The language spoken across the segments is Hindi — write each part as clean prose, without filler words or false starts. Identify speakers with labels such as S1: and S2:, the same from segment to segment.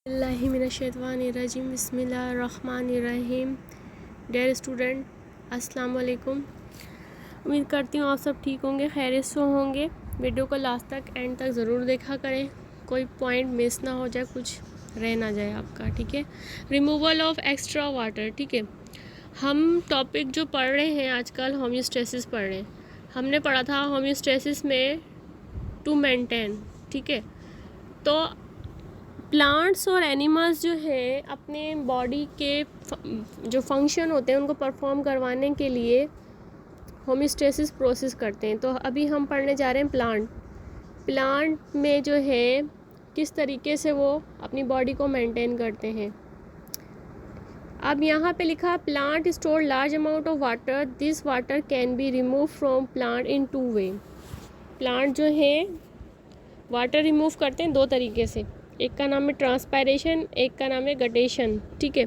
S1: बिस्मिल्लाहिर्रहमानिर्रहीम बिस्मिल्लाहिर्रहमानिर्रहीम। डियर स्टूडेंट, अस्सलाम वालेकुम। उम्मीद करती हूँ आप सब ठीक होंगे, खैरियत से होंगे। वीडियो को लास्ट तक एंड तक ज़रूर देखा करें, कोई पॉइंट मिस ना हो जाए, कुछ रह ना जाए आपका। ठीक है, रिमूवल ऑफ एक्स्ट्रा वाटर। ठीक है, हम टॉपिक जो पढ़ रहे हैं आजकल होम्योस्टेसिस पढ़ रहे हैं। हमने पढ़ा था होम्योस्टेसिस में टू मेंटेन। ठीक है, तो प्लांट्स और एनिमल्स जो है अपने बॉडी के जो फंक्शन होते हैं उनको परफॉर्म करवाने के लिए होम्योस्टेसिस प्रोसेस करते हैं। तो अभी हम पढ़ने जा रहे हैं प्लांट में जो है किस तरीके से वो अपनी बॉडी को मेंटेन करते हैं। अब यहाँ पे लिखा plant store large amount of water, this water can be remove from plant in 2 way. Plant जो है वाटर रिमूव करते हैं 2 तरीके से, एक का नाम है ट्रांसपायरेशन, एक का नाम है गटेशन। ठीक है,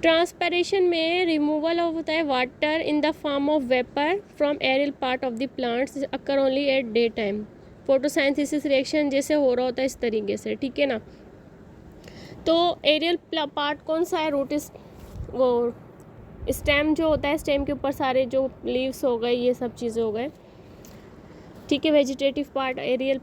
S1: ट्रांसपायरेशन में रिमूवल होता है water in the form of vapour from aerial part of the plants occur only at day time. Photosynthesis reaction जैसे हो रहा होता है इस तरीके से। ठीक है ना, तो एरियल पार्ट कौन सा है? रूट वो स्टेम जो होता है, स्टेम के ऊपर सारे जो लीव्स हो गए, ये सब चीज़ें हो गए। ठीक है, वेजिटेटिव पार्ट एरियल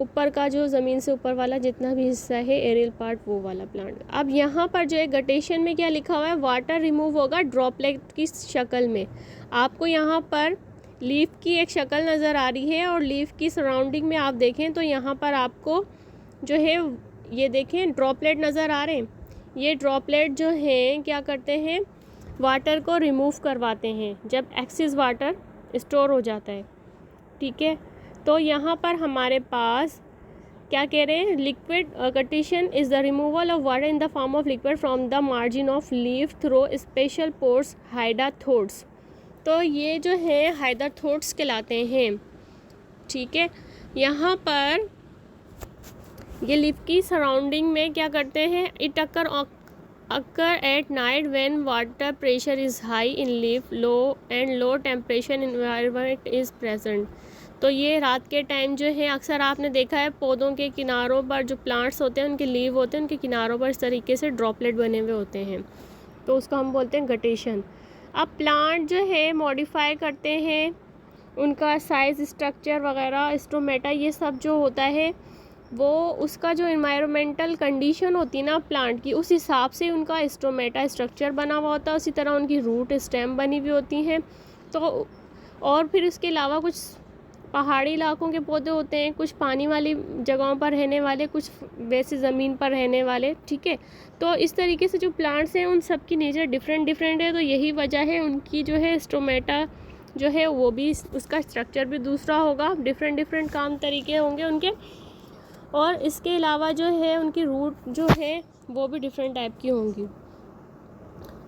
S1: ऊपर का जो ज़मीन से ऊपर वाला जितना भी हिस्सा है एरियल पार्ट, वो वाला प्लांट। अब यहाँ पर जो है गटेशन में क्या लिखा हुआ है, वाटर रिमूव होगा ड्रॉपलेट की शक्ल में। आपको यहाँ पर लीफ की एक शक्ल नज़र आ रही है और लीफ की सराउंडिंग में आप देखें तो यहाँ पर आपको जो है ये देखें ड्रॉपलेट नज़र आ रहे हैं। ये ड्रॉपलेट जो हैं क्या करते हैं, वाटर को रिमूव करवाते हैं जब एक्सेस वाटर स्टोर हो जाता है। ठीक है, तो यहाँ पर हमारे पास क्या कह रहे हैं, liquid guttation is the removal of water in the form of liquid from the margin of leaf through special pores hydathodes. तो ये जो है हाइडाथोड्स कहलाते हैं। ठीक है, यहाँ पर ये लीफ की सराउंडिंग में क्या करते हैं, it occur at night when water pressure is high in leaf low temperature environment is present. तो ये रात के टाइम जो है अक्सर आपने देखा है पौधों के किनारों पर जो प्लांट्स होते हैं उनके लीव होते हैं, उनके किनारों पर इस तरीके से ड्रॉपलेट बने हुए होते हैं, तो उसको हम बोलते हैं गटेशन। अब प्लांट जो है मॉडिफाई करते हैं उनका साइज़, स्ट्रक्चर वगैरह, स्टोमेटा, ये सब जो होता है वो उसका जो इन्वायरमेंटल कंडीशन होती है ना प्लांट की, उस हिसाब से उनका स्टोमेटा स्ट्रक्चर बना हुआ होता है। उसी तरह उनकी रूट स्टेम बनी हुई होती हैं। तो और फिर इसके अलावा कुछ पहाड़ी इलाकों के पौधे होते हैं, कुछ पानी वाली जगहों पर रहने वाले, कुछ वैसे ज़मीन पर रहने वाले। ठीक है, तो इस तरीके से जो प्लांट्स हैं उन सब की नेचर डिफरेंट है। तो यही वजह है उनकी जो है स्टोमेटा जो है वो भी, उसका स्ट्रक्चर भी दूसरा होगा, डिफरेंट काम तरीके होंगे उनके। और इसके अलावा जो है उनकी रूट जो है वो भी डिफरेंट टाइप की होंगी।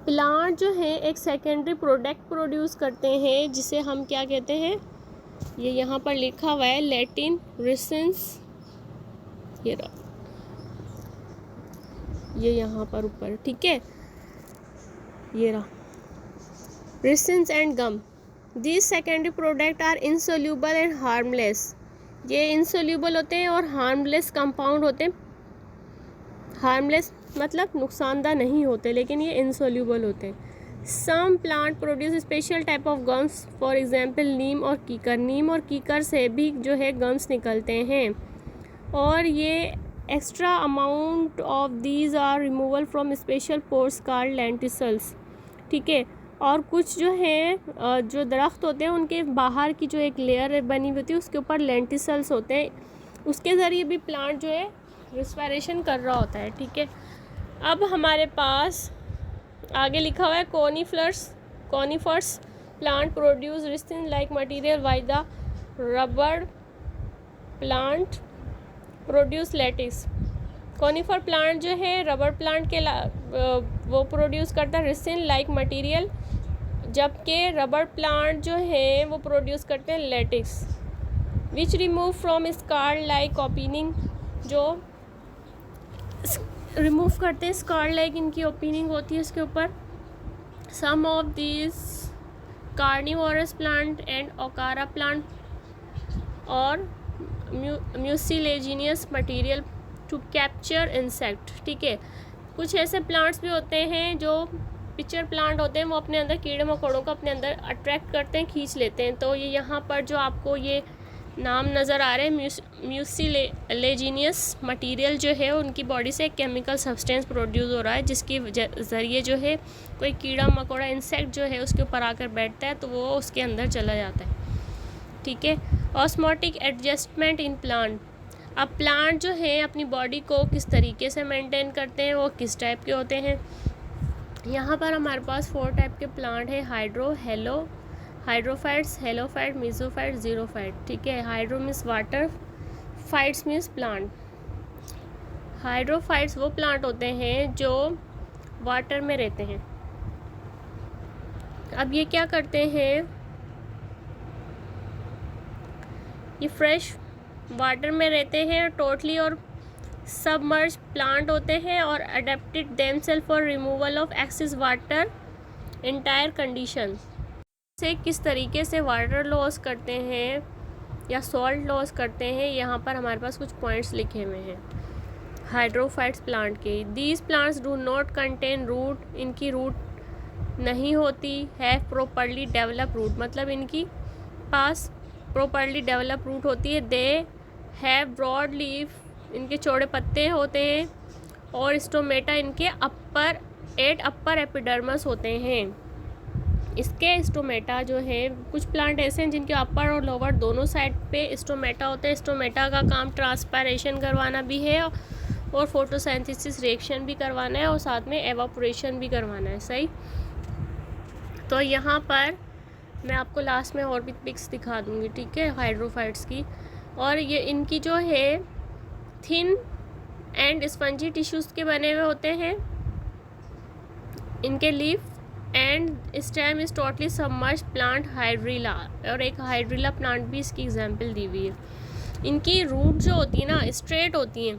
S1: प्लांट जो है एक सेकेंडरी प्रोडक्ट प्रोड्यूस करते हैं जिसे हम क्या कहते हैं, ये यहाँ पर लिखा हुआ है लैटिन रिसेंस, ये यहाँ पर ऊपर। ठीक है, ये रहा resins and gum. This secondary product are insoluble and harmless. ये इनसोल्यूबल होते हैं और हार्मलेस कंपाउंड होते हैं। हार्मलेस मतलब नुकसानदा नहीं होते, लेकिन ये इनसोल्यूबल होते हैं। Some plant produce special type of gums, for example neem और कीकर। नीम और कीकर से भी जो है गम्स निकलते हैं और ये extra amount of these are removal from special pores called lenticels. ठीक है, और कुछ जो है जो दरख्त होते हैं उनके बाहर की जो एक लेयर बनी हुई होती है उसके ऊपर लेंटिसल्स होते हैं, उसके ज़रिए भी प्लांट जो है रिस्पायरेशन कर रहा होता है। ठीक है, अब हमारे पास आगे लिखा हुआ है conifers plant produce resin like material why the rubber plant produce latex. Conifer plant जो है रबर प्लांट के वो प्रोड्यूस करता है रिसिन लाइक मटेरियल, जबकि रबर प्लांट जो है वो प्रोड्यूस करते हैं latex. Which remove from scar like opening, जो रिमूव करते हैं स्कार लाइक, इनकी ओपनिंग होती है इसके ऊपर। Some of this carnivorous plant and ओकारा प्लांट और mucilaginous material to capture insect, ठीक है। कुछ ऐसे प्लांट्स भी होते हैं जो पिक्चर प्लांट होते हैं, वो अपने अंदर कीड़े मकोड़ों को अपने अंदर अट्रैक्ट करते हैं, खींच लेते हैं। तो ये यहाँ पर जो आपको ये नाम नज़र आ रहे हैं, म्यूसिलेजिनियस मटेरियल जो है उनकी बॉडी से एक केमिकल सब्सटेंस प्रोड्यूस हो रहा है, जिसके ज़रिए जो है कोई कीड़ा मकोड़ा इंसेक्ट जो है उसके ऊपर आकर बैठता है तो वो उसके अंदर चला जाता है, ठीक है। ऑस्मोटिक एडजस्टमेंट इन प्लांट, अब प्लांट जो है अपनी बॉडी को किस तरीके से मेंटेन करते हैं, वो किस टाइप के होते हैं। यहाँ पर हमारे पास 4 टाइप के प्लांट है, हाइड्रोफाइट्स, हेलोफाइट, मीसोफाइट, जीरोफाइट, ठीक है। Hydro means water, fights means plant. Hydrophytes वो प्लांट होते हैं जो वाटर में रहते हैं। अब ये क्या करते हैं, ये फ्रेश वाटर में रहते हैं टोटली और सबमर्ज प्लांट होते हैं और adapted themselves for removal of excess water entire condition से किस तरीके से वाटर लॉस करते हैं या सॉल्ट लॉस करते हैं। यहाँ पर हमारे पास कुछ पॉइंट्स लिखे हुए हैं हाइड्रोफाइट्स प्लांट के। These plants do not contain root, इनकी रूट नहीं होती है। प्रॉपरली डेवलप रूट, मतलब इनकी पास प्रॉपरली डेवलप रूट होती है। दे हैव ब्रॉड लीफ, इनके चौड़े पत्ते होते हैं और स्टोमेटा इनके अपर एपिडर्मस होते हैं। इसके स्टोमेटा जो है, कुछ प्लांट ऐसे हैं जिनके अपर और लोअर दोनों साइड पे स्टोमेटा होते हैं। स्टोमेटा का काम ट्रांसपायरेशन करवाना भी है और फोटोसिंथेसिस रिएक्शन भी करवाना है और साथ में एवापोरेशन भी करवाना है, सही। तो यहाँ पर मैं आपको लास्ट में और भी पिक्स दिखा दूँगी, ठीक है, हाइड्रोफाइट्स की। और ये इनकी जो है थिन एंड स्पंजी टिश्यूज़ के बने हुए होते हैं। इनके leaf and stem is totally submerge plant hydrilla, और एक हाइड्रिला प्लांट भी इसकी एग्जांपल दी हुई है। इनकी रूट जो होती है ना स्ट्रेट होती हैं,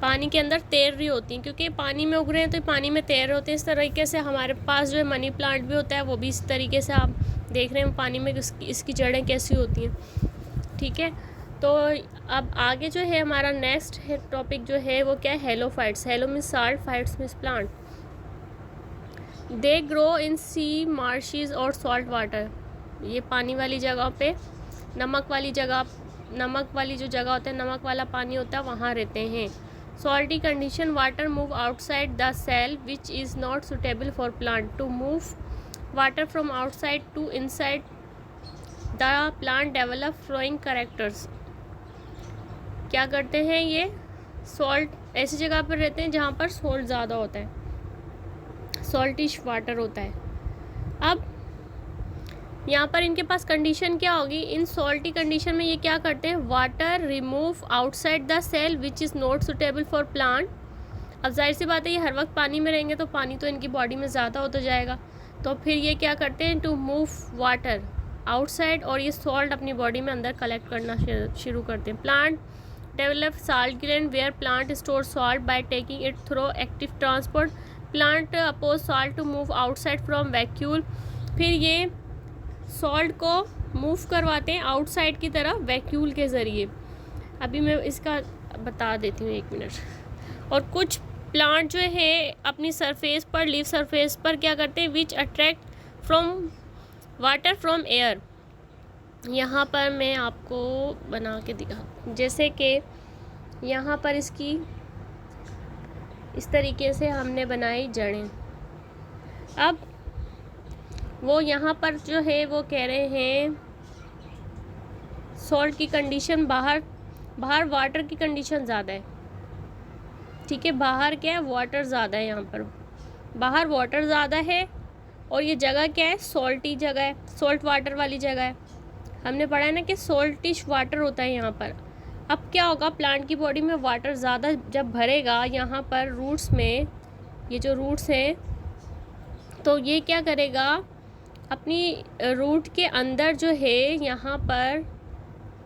S1: पानी के अंदर तैर रही होती हैं, क्योंकि पानी में उग रहे हैं तो पानी में तैर रहे होते हैं। इस तरीके से हमारे पास जो है मनी प्लांट भी होता है, वो भी इस तरीके से आप देख रहे हैं पानी में इसकी जड़ें कैसी होती हैं, ठीक है। तो अब आगे जो है हमारा नेक्स्ट टॉपिक जो है वो क्या है, halophytes. Halo means salt, phytes means plant. They grow in sea, marshes और सॉल्ट वाटर, ये पानी वाली जगह पे, नमक वाली जो जगह होता है, नमक वाला पानी होता है, वहाँ रहते हैं। Salty condition, water move outside the cell which is not suitable for plant. To move water from outside to inside the plant develop flowing characters. क्या करते हैं, ये सॉल्ट ऐसी जगह पर रहते हैं जहाँ पर सॉल्ट ज़्यादा होता है, सॉल्टिश वाटर होता है। अब यहाँ पर इनके पास कंडीशन क्या होगी, इन सॉल्टी कंडीशन में ये क्या करते हैं, water remove outside the cell which is not suitable for plant. अब जाहिर सी बात है ये हर वक्त पानी में रहेंगे तो पानी तो इनकी बॉडी में ज़्यादा होता जाएगा, तो फिर ये क्या करते हैं, टू मूव वाटर आउटसाइड, और ये सॉल्ट अपनी बॉडी में अंदर कलेक्ट करना शुरू करते हैं। Plant develop salt gland where plant store salt by taking it through active transport. Plant oppose salt to move outside from vacuole, फिर ये सॉल्ट को मूव करवाते हैं आउटसाइड की तरफ वैक्यूल के ज़रिए। अभी मैं इसका बता देती हूँ, 1 मिनट। और कुछ प्लांट जो है अपनी सरफेस पर, लीफ सरफेस पर क्या करते हैं, which attract from water from air. यहाँ पर मैं आपको बना के दिखा, जैसे कि यहाँ पर इसकी इस तरीके से हमने बनाई जड़ें। अब वो यहाँ पर जो है वो कह रहे हैं सॉल्ट की कंडीशन, बाहर वाटर की कंडीशन ज़्यादा है, ठीक है। बाहर क्या है, वाटर ज़्यादा है, यहाँ पर बाहर वाटर ज़्यादा है और ये जगह क्या है, सॉल्टी जगह है, सॉल्ट वाटर वाली जगह है। हमने पढ़ा है ना कि सॉल्टिश वाटर होता है यहाँ पर। अब क्या होगा, प्लांट की बॉडी में वाटर ज़्यादा जब भरेगा यहाँ पर रूट्स में, ये जो रूट्स हैं, तो ये क्या करेगा, अपनी रूट के अंदर जो है यहाँ पर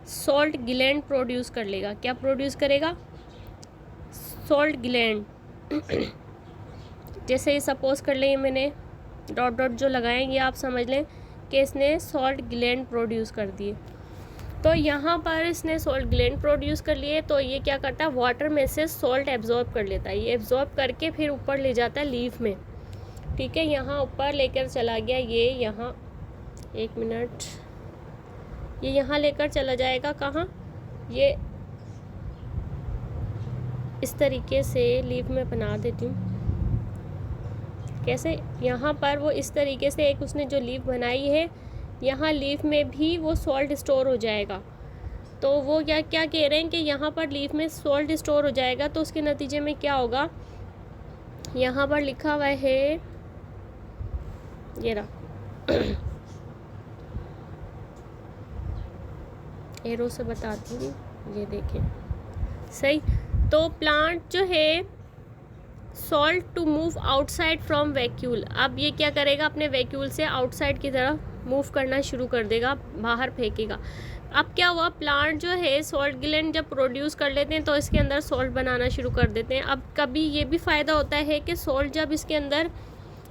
S1: सॉल्ट ग्लैंड प्रोड्यूस कर लेगा। क्या प्रोड्यूस करेगा, सॉल्ट ग्लैंड। जैसे ये सपोज कर लें, मैंने डॉट डॉट जो लगाएंगे आप समझ लें कि इसने सॉल्ट ग्लैंड प्रोड्यूस कर दिए। तो यहाँ पर इसने सॉल्ट ग्लैंड प्रोड्यूस कर लिए, तो ये क्या करता है, वाटर में से सॉल्ट एब्जॉर्ब कर लेता है। ये एब्जॉर्ब करके फिर ऊपर ले जाता है लीफ में, ठीक है। यहाँ ऊपर लेकर चला गया, ये यहाँ, एक मिनट, ये यहाँ लेकर चला जाएगा कहाँ, ये इस तरीके से लीफ में बना देती हूँ। कैसे, यहाँ पर वो इस तरीके से एक उसने जो लीफ बनाई है, यहाँ लीफ में भी वो सॉल्ट स्टोर हो जाएगा। तो वो क्या क्या कह रहे हैं कि यहाँ पर लीफ में सॉल्ट स्टोर हो जाएगा, तो उसके नतीजे में क्या होगा, यहाँ पर लिखा हुआ है, ये रहा, एरो से बताती हूँ, ये देखें सही। तो प्लांट जो है salt to move outside from vacuole, अब ये क्या करेगा, अपने वैक्यूल से आउटसाइड की तरफ मूव करना शुरू कर देगा, बाहर फेंकेगा। अब क्या हुआ, प्लांट जो है सॉल्ट ग्लैंड जब प्रोड्यूस कर लेते हैं तो इसके अंदर सॉल्ट बनाना शुरू कर देते हैं। अब कभी ये भी फ़ायदा होता है कि सॉल्ट जब इसके अंदर,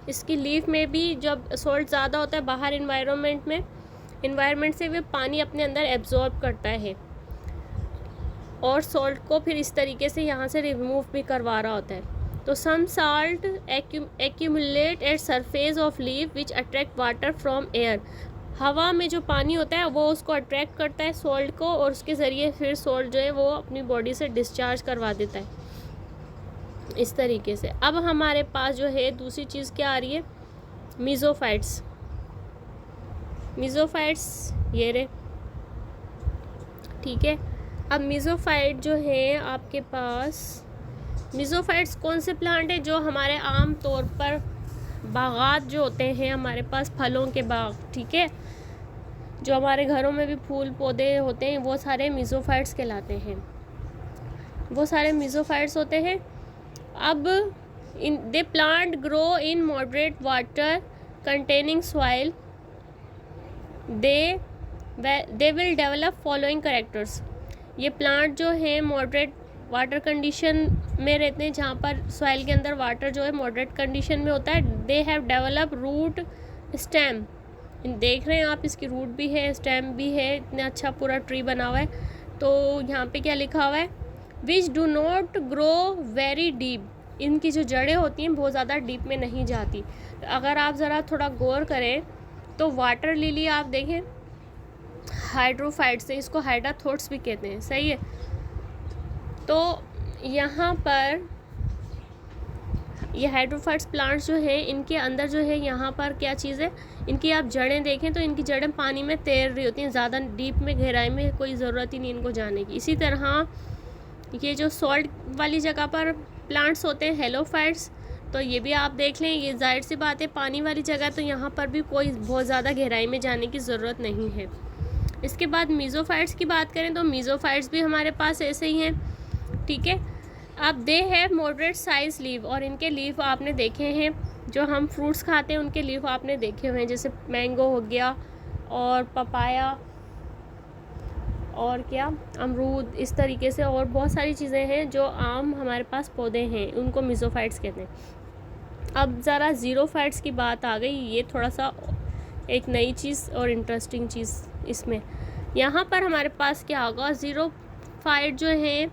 S1: इसकी लीफ में भी जब सॉल्ट ज़्यादा होता है बाहर इन्वायरमेंट से, वे पानी अपने अंदर एब्जॉर्ब करता है और सॉल्ट को फिर इस तरीके से यहाँ से रिमूव भी करवा रहा होता है। तो some salt accumulate at surface of leaf which attract water from air, हवा में जो पानी होता है वो उसको अट्रैक्ट करता है सॉल्ट को, और उसके ज़रिए फिर सॉल्ट जो है वो अपनी बॉडी से डिस्चार्ज करवा देता है इस तरीके से। अब हमारे पास जो है दूसरी चीज़ क्या आ रही है, मीज़ोफाइट्स। ये रहे, ठीक है। अब मीज़ोफाइट जो है आपके पास, मीज़ोफाइट्स कौन से प्लांट है, जो हमारे आम तौर पर बागात जो होते हैं हमारे पास, फलों के बाग, ठीक है, जो हमारे घरों में भी फूल पौधे होते हैं, वो सारे मीज़ोफाइट्स कहलाते हैं, वो सारे मीज़ोफाइट्स होते हैं। अब they plant grow in moderate water containing soil, they will develop following characters. ये प्लांट जो है मॉडरेट वाटर कंडीशन में रहते हैं, जहाँ पर सॉइल के अंदर वाटर जो है मॉडरेट कंडीशन में होता है। They have develop root stem, देख रहे हैं आप, इसकी रूट भी है, स्टेम भी है, इतना अच्छा पूरा ट्री बना हुआ है। तो यहाँ पे क्या लिखा हुआ है, which do not grow very deep, इनकी जो जड़ें होती हैं बहुत ज़्यादा डीप में नहीं जाती। अगर आप ज़रा थोड़ा गौर करें तो वाटर लिली आप देखें, हाइड्रोफाइट्स से, इसको हाइड्राथोट्स भी कहते हैं, सही है। तो यहाँ पर ये हाइड्रोफाइट्स प्लांट्स जो है, इनके अंदर जो है यहाँ पर क्या चीज़ है, इनकी आप जड़ें देखें तो इनकी जड़ें पानी में तैर रही होती हैं, ज़्यादा डीप में गहराई में कोई ज़रूरत ही नहीं इनको जाने की। इसी तरह ये जो सॉल्ट वाली जगह पर प्लांट्स होते हैं हेलोफाइट्स, तो ये भी आप देख लें, ये जाहिर सी बात है पानी वाली जगह, तो यहाँ पर भी कोई बहुत ज़्यादा गहराई में जाने की ज़रूरत नहीं है। इसके बाद मीज़ोफाइट्स की बात करें तो मीज़ोफाइट्स भी हमारे पास ऐसे ही हैं, ठीक है। अब they have moderate size leave, और इनके लीव आपने देखे हैं, जो हम फ्रूट्स खाते हैं उनके लीव आपने देखे हुए हैं, जैसे मैंगो हो गया और पपाया और क्या अमरूद, इस तरीके से और बहुत सारी चीज़ें हैं जो आम हमारे पास पौधे हैं, उनको मीज़ोफाइट्स कहते हैं। अब ज़रा ज़ीरोफाइट्स की बात आ गई, ये थोड़ा सा एक नई चीज़ और इंटरेस्टिंग चीज़ इसमें। यहाँ पर हमारे पास क्या होगा, ज़ीरोफाइट जो है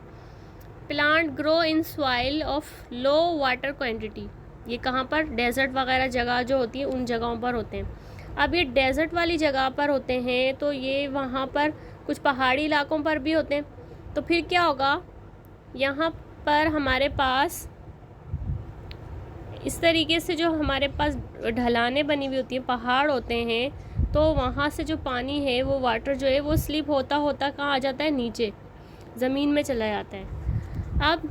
S1: plant grow in soil of low water quantity, ये कहाँ पर, डेजर्ट वगैरह जगह जो होती है उन जगहों पर होते हैं। अब ये डेजर्ट वाली जगह पर होते हैं, तो ये वहाँ पर कुछ पहाड़ी इलाकों पर भी होते हैं। तो फिर क्या होगा, यहाँ पर हमारे पास इस तरीके से जो हमारे पास ढलानें बनी हुई होती हैं, पहाड़ होते हैं, तो वहाँ से जो पानी है वो वाटर जो है वो स्लिप होता होता कहाँ आ जाता है, नीचे ज़मीन में चला जाता है। अब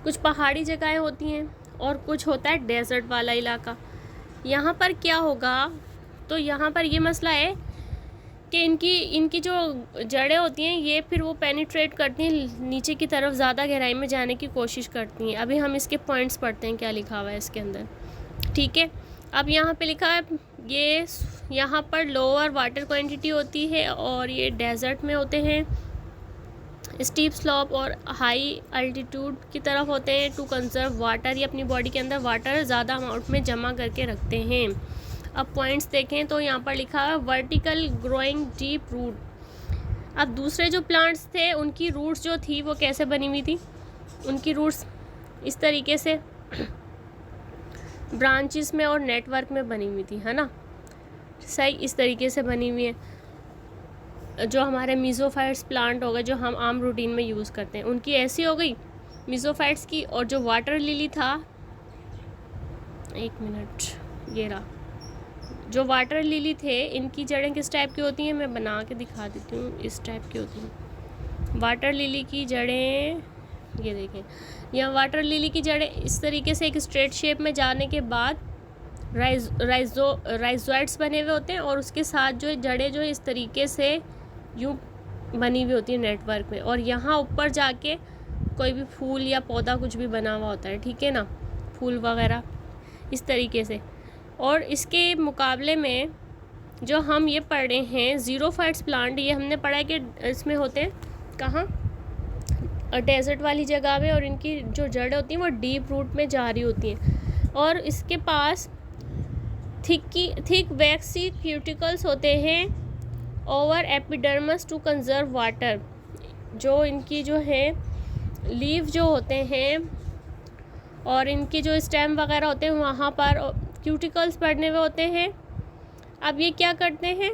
S1: कुछ पहाड़ी जगहें होती हैं और कुछ होता है डेजर्ट वाला इलाका। यहाँ पर क्या होगा, तो यहाँ पर ये मसला है कि इनकी जो जड़ें होती हैं ये फिर वो पेनिट्रेट करती हैं नीचे की तरफ, ज़्यादा गहराई में जाने की कोशिश करती हैं। अभी हम इसके पॉइंट्स पढ़ते हैं क्या लिखा हुआ है इसके अंदर, ठीक है। अब यहाँ पे लिखा है ये यहाँ पर लोअर वाटर क्वांटिटी होती है और ये डेजर्ट में होते हैं, स्टीप स्लॉप और हाई अल्टीट्यूड की तरफ होते हैं। टू कंजर्व वाटर, ये अपनी बॉडी के अंदर वाटर ज़्यादा अमाउंट में जमा करके रखते हैं। अब पॉइंट्स देखें तो यहाँ पर लिखा है वर्टिकल ग्रोइंग डीप रूट। अब दूसरे जो प्लांट्स थे उनकी रूट्स जो थी वो कैसे बनी हुई थी, उनकी रूट्स इस तरीके से ब्रांचेस में और नेटवर्क में बनी हुई थी, है ना, सही इस तरीके से बनी हुई है। जो हमारे मीज़ोफाइट्स प्लांट हो गए जो हम आम रूटीन में यूज़ करते हैं उनकी ऐसी हो गई मीज़ोफाइट्स की। और जो वाटर लिली था, एक मिनट, ये रहा, जो वाटर लिली थे इनकी जड़ें किस टाइप की होती हैं, मैं बना के दिखा देती हूँ, इस टाइप की होती हैं वाटर लिली की जड़ें। ये देखें, यहाँ वाटर लिली की जड़ें इस तरीके से एक स्ट्रेट शेप में जाने के बाद राइजोइड्स बने हुए होते हैं और उसके साथ जो जड़ें जो इस तरीके से यूँ बनी हुई होती है नेटवर्क में, और यहाँ ऊपर जाके कोई भी फूल या पौधा कुछ भी बना हुआ होता है, ठीक है ना, फूल वगैरह इस तरीके से। और इसके मुकाबले में जो हम ये पढ़ रहे हैं ज़ीरोफाइट्स प्लांट, ये हमने पढ़ा है कि इसमें होते हैं कहाँ, डेजर्ट वाली जगह में, और इनकी जो जड़ें होती हैं वो डीप रूट में जा रही होती हैं और इसके पास थिक वैक्सी क्यूटिकल्स होते हैं over epidermis to conserve water. जो इनकी जो है लीव जो होते हैं और इनके जो स्टेम वगैरह होते हैं वहाँ पर क्यूटिकल्स पड़ने हुए होते हैं। अब ये क्या करते हैं,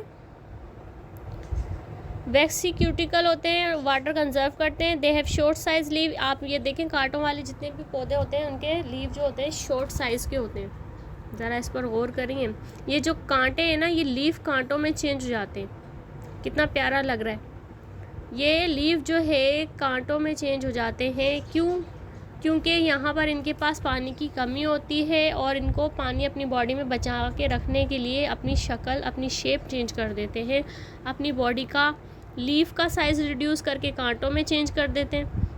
S1: वैक्सी क्यूटिकल होते हैं, वाटर कंजर्व करते हैं। They have short size leave. आप ये देखें कांटों वाले जितने भी पौधे होते हैं उनके लीव जो होते हैं शॉर्ट साइज़ के होते हैं। ज़रा इस पर गौर करिए, ये जो कांटे हैं ना ये लीव कांटों में चेंज हो जाते हैं, कितना प्यारा लग रहा है। ये लीव जो है कांटों में चेंज हो जाते हैं, क्यों, क्योंकि यहाँ पर इनके पास पानी की कमी होती है और इनको पानी अपनी बॉडी में बचा के रखने के लिए अपनी शक्ल, अपनी शेप चेंज कर देते हैं, अपनी बॉडी का लीफ का साइज़ रिड्यूस करके कांटों में चेंज कर देते हैं,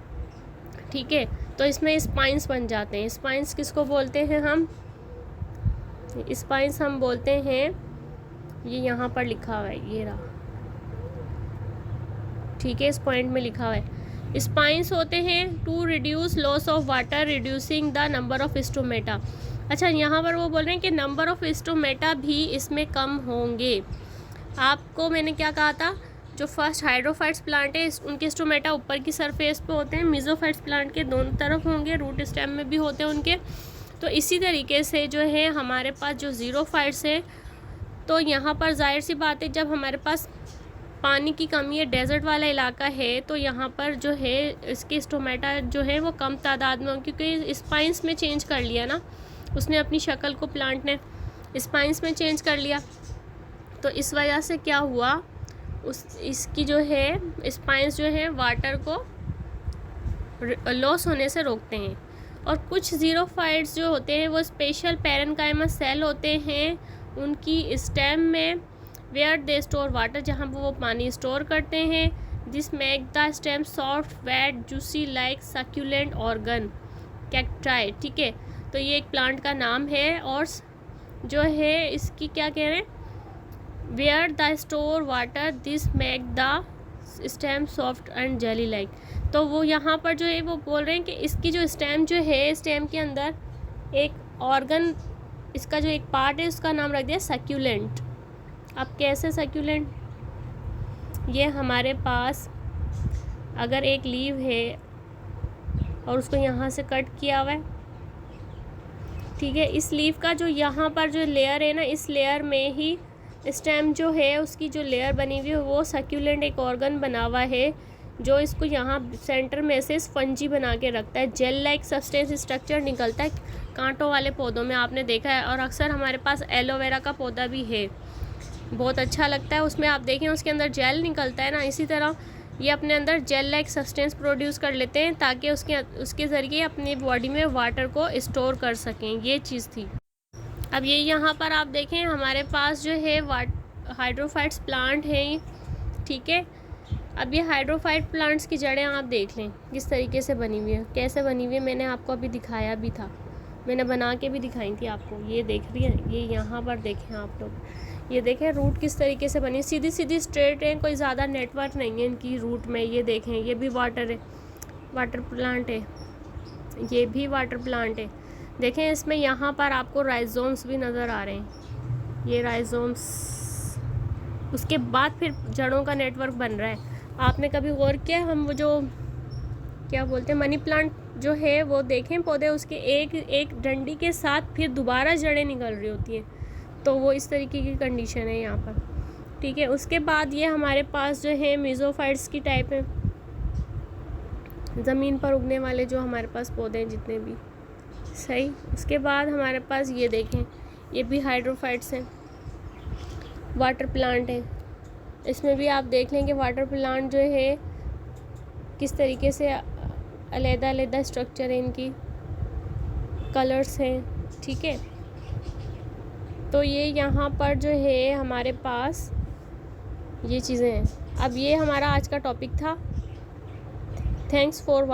S1: ठीक है। तो इसमें स्पाइंस बन जाते हैं। स्पाइंस किसको बोलते हैं हम, स्पाइंस हम बोलते हैं, ये यहाँ पर लिखा हुआ है, ये रहा, ठीक है, इस पॉइंट में लिखा हुआ है। स्पाइंस होते हैं to reduce loss of water reducing the number of stomata. अच्छा, यहाँ पर वो बोल रहे हैं कि नंबर ऑफ स्टोमेटा भी इसमें कम होंगे। आपको मैंने क्या कहा था, जो फर्स्ट हाइड्रोफाइट्स प्लांट है उनके स्टोमेटा ऊपर की सरफेस पे होते हैं, मीज़ोफाइट्स प्लांट के दोनों तरफ होंगे, रूट स्टेम में भी होते हैं उनके। तो इसी तरीके से जो है हमारे पास जो ज़ीरोफाइट्स है, तो यहाँ पर जाहिर सी बात है जब हमारे पास पानी की कमी है, डेजर्ट वाला इलाका है, तो यहाँ पर जो है इसके स्टोमेटा जो है वो कम तादाद में, क्योंकि स्पाइंस में चेंज कर लिया ना उसने अपनी शक्ल को, प्लांट ने स्पाइंस में चेंज कर लिया। तो इस वजह से क्या हुआ, इसकी जो है स्पाइंस जो है वाटर को लॉस होने से रोकते हैं। और कुछ ज़ीरोफाइट्स जो होते हैं वो स्पेशल पैरेन्काइमा सेल होते हैं उनकी स्टेम में, वेयर दे स्टोर वाटर, जहाँ वो पानी स्टोर करते हैं। This make the stem soft wet juicy like succulent organ cacti, ठीक है। तो ये एक प्लांट का नाम है और जो है इसकी क्या कह रहे हैं, where the store water this make the stem soft and jelly like. तो वो यहाँ पर जो है वो बोल रहे हैं कि इसकी जो स्टेम जो है, स्टेम के अंदर एक ऑर्गन, इसका जो एक पार्ट है उसका नाम रख दिया सक्यूलेंट। अब कैसे सक्यूलेंट, ये हमारे पास अगर एक लीव है और उसको यहाँ से कट किया हुआ है, ठीक है, इस लीव का जो यहाँ पर जो लेयर है ना, इस लेयर में ही स्टेम जो है उसकी जो लेयर बनी हुई है वो सक्यूलेंट एक ऑर्गन बना हुआ है जो इसको यहाँ सेंटर में से स्पंजी बना के रखता है। जेल लाइक सब्सटेंस स्ट्रक्चर निकलता है कांटों वाले पौधों में, आपने देखा है। और अक्सर हमारे पास एलोवेरा का पौधा भी है, बहुत अच्छा लगता है, उसमें आप देखें उसके अंदर जेल निकलता है ना। इसी तरह ये अपने अंदर जेल लाइक सब्सटेंस प्रोड्यूस कर लेते हैं ताकि उसके ज़रिए अपनी बॉडी में वाटर को स्टोर कर सकें, ये चीज़ थी। अब ये यहाँ पर आप देखें हमारे पास जो है हाइड्रोफाइट्स प्लांट हैं, ठीक है। अब ये हाइड्रोफाइट प्लांट्स की जड़ें आप देख लें किस तरीके से बनी हुई है, कैसे बनी हुई है, मैंने आपको अभी दिखाया भी था, मैंने बना के भी दिखाई थी आपको। ये देख रही है, ये यहाँ पर देखें आप लोग, ये देखें रूट किस तरीके से बनी, सीधी सीधी स्ट्रेट है, कोई ज़्यादा नेटवर्क नहीं है इनकी रूट में। ये देखें, ये भी वाटर है, वाटर प्लांट है, ये भी वाटर प्लांट है। देखें इसमें यहाँ पर आपको राइजोम्स भी नज़र आ रहे हैं, ये राइजोम्स, उसके बाद फिर जड़ों का नेटवर्क बन रहा है। आपने कभी गौर किया, हम वो जो क्या बोलते हैं मनी प्लांट जो है वो देखें पौधे, उसके एक एक डंडी के साथ फिर दोबारा जड़ें निकल रही होती हैं, तो वो इस तरीके की कंडीशन है यहाँ पर, ठीक है। उसके बाद ये हमारे पास जो है मीज़ोफाइट्स की टाइप है, ज़मीन पर उगने वाले जो हमारे पास पौधे हैं जितने भी, सही। उसके बाद हमारे पास ये देखें, ये भी हाइड्रोफाइट्स हैं, वाटर प्लांट है। इसमें भी आप देख लें कि वाटर प्लांट जो है किस तरीके से अलग-अलग स्ट्रक्चर है, इनकी कलर्स हैं, ठीक है। तो ये यहाँ पर जो है हमारे पास ये चीज़ें हैं। अब ये हमारा आज का टॉपिक था। Thanks for